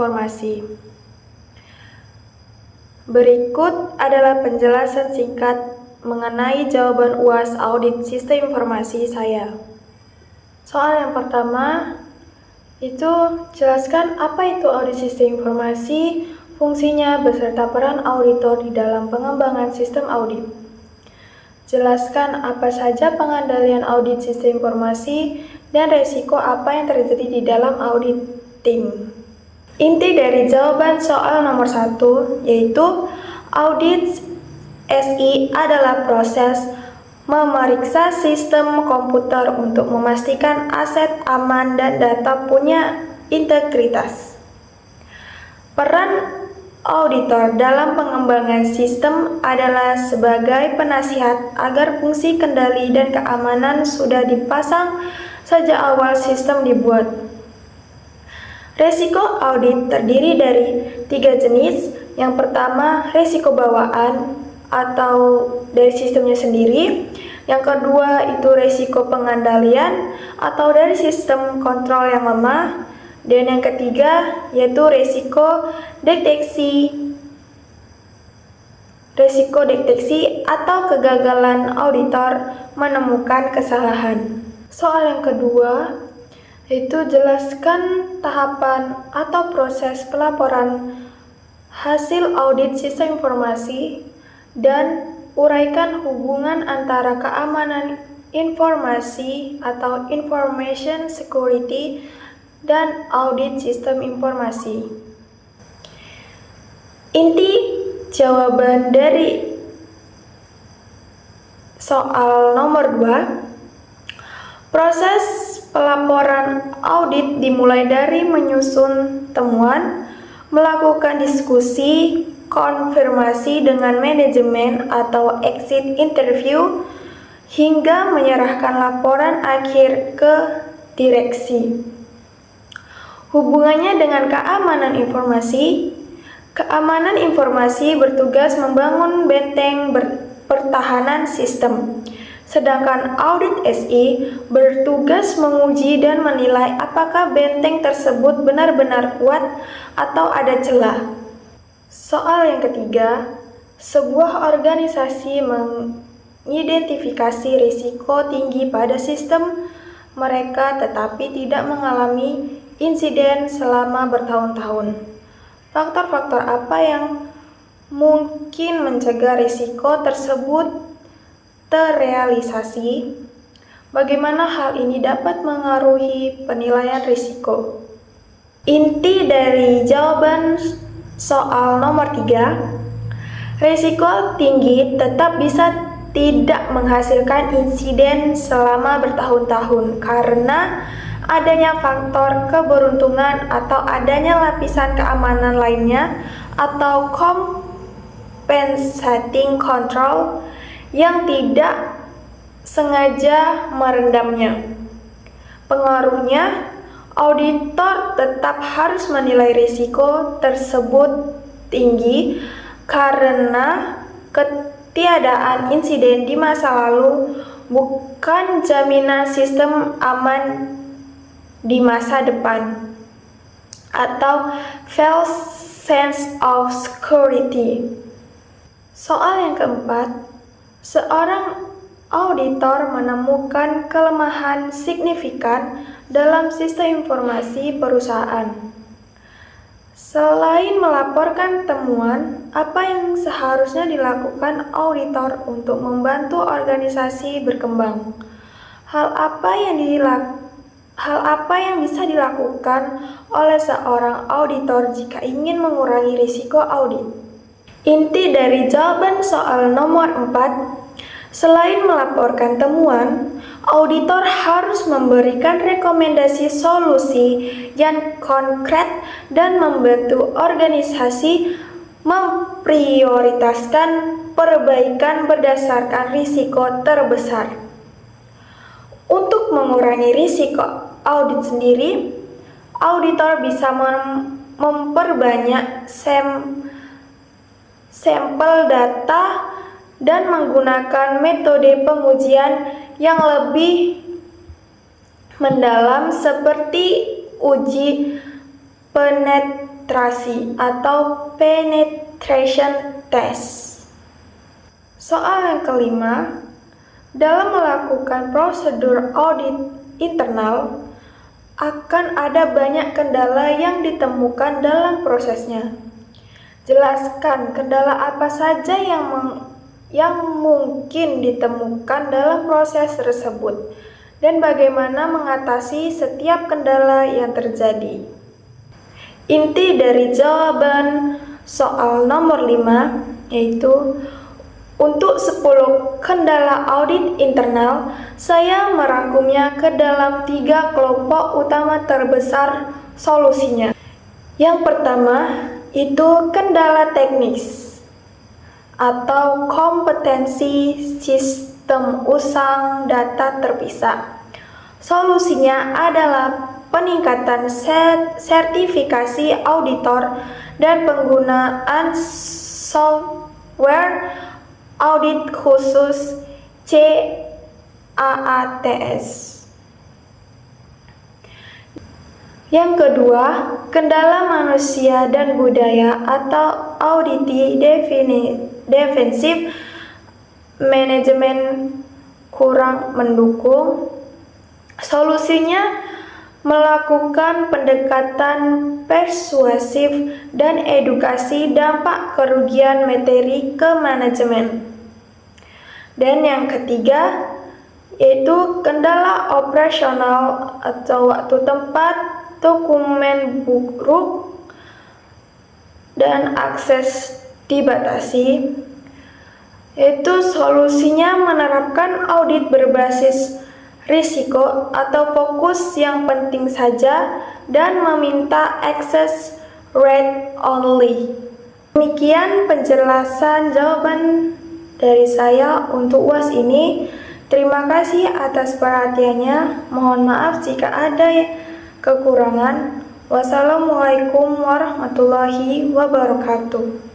informasi. Berikut adalah penjelasan singkat mengenai jawaban UAS audit sistem informasi saya. Soal yang pertama itu jelaskan apa itu audit sistem informasi, fungsinya beserta peran auditor di dalam pengembangan sistem audit. Jelaskan apa saja pengendalian audit sistem informasi dan resiko apa yang terjadi di dalam auditing. Inti dari jawaban soal nomor 1 yaitu audit SI adalah proses memeriksa sistem komputer untuk memastikan aset aman dan data punya integritas. Peran auditor dalam pengembangan sistem adalah sebagai penasihat agar fungsi kendali dan keamanan sudah dipasang sejak awal sistem dibuat. Resiko audit terdiri dari 3 jenis. Yang pertama, resiko bawaan atau dari sistemnya sendiri. Yang kedua, itu resiko pengendalian atau dari sistem kontrol yang lemah. Dan yang ketiga, yaitu resiko deteksi atau kegagalan auditor menemukan kesalahan. Soal yang kedua, yaitu jelaskan tahapan atau proses pelaporan hasil audit sistem informasi dan uraikan hubungan antara keamanan informasi atau information security dan audit sistem informasi. Inti jawaban dari soal nomor 2, proses pelaporan audit dimulai dari menyusun temuan, melakukan diskusi, konfirmasi dengan manajemen atau exit interview, hingga menyerahkan laporan akhir ke direksi. Hubungannya dengan keamanan informasi. Keamanan informasi bertugas membangun benteng pertahanan sistem. Sedangkan audit SI bertugas menguji dan menilai apakah benteng tersebut benar-benar kuat atau ada celah. Soal yang ketiga, sebuah organisasi mengidentifikasi risiko tinggi pada sistem mereka tetapi tidak mengalami insiden selama bertahun-tahun. Faktor-faktor apa yang mungkin mencegah risiko tersebut terrealisasi? Bagaimana hal ini dapat mengaruhi penilaian risiko? Inti dari jawaban soal nomor 3, risiko tinggi tetap bisa tidak menghasilkan insiden selama bertahun-tahun karena adanya faktor keberuntungan atau adanya lapisan keamanan lainnya atau compensating control yang tidak sengaja merendamnya. Pengaruhnya, auditor tetap harus menilai risiko tersebut tinggi karena ketiadaan insiden di masa lalu bukan jaminan sistem aman di masa depan atau false sense of security. Soal yang keempat, seorang auditor menemukan kelemahan signifikan dalam sistem informasi perusahaan. Selain melaporkan temuan, apa yang seharusnya dilakukan auditor untuk membantu organisasi berkembang? Hal apa yang bisa dilakukan oleh seorang auditor jika ingin mengurangi risiko audit? Inti dari jawaban soal nomor 4, selain melaporkan temuan, auditor harus memberikan rekomendasi solusi yang konkret dan membantu organisasi memprioritaskan perbaikan berdasarkan risiko terbesar. Untuk mengurangi risiko audit sendiri, auditor bisa memperbanyak sampel data dan menggunakan metode pengujian yang lebih mendalam seperti uji penetrasi atau penetration test. Soal yang kelima, dalam melakukan prosedur audit internal, akan ada banyak kendala yang ditemukan dalam prosesnya. Jelaskan kendala apa saja yang mungkin ditemukan dalam proses tersebut dan bagaimana mengatasi setiap kendala yang terjadi. Inti dari jawaban soal nomor 5 yaitu untuk 10 kendala audit internal, saya merangkumnya ke dalam 3 kelompok utama terbesar solusinya. Yang pertama itu kendala teknis atau kompetensi sistem usang data terpisah. Solusinya adalah peningkatan sertifikasi auditor dan penggunaan software audit khusus CAATS. Yang kedua, kendala manusia dan budaya atau auditi defensif, manajemen kurang mendukung. Solusinya melakukan pendekatan persuasif dan edukasi dampak kerugian materi ke manajemen. Dan yang ketiga, yaitu kendala operasional atau waktu tempat, dokumen buruk, dan akses dibatasi. Yaitu solusinya menerapkan audit berbasis risiko atau fokus yang penting saja dan meminta access rate only. Demikian penjelasan jawaban dari saya untuk UAS ini. Terima kasih atas perhatiannya. Mohon maaf jika ada kekurangan. Wassalamualaikum warahmatullahi wabarakatuh.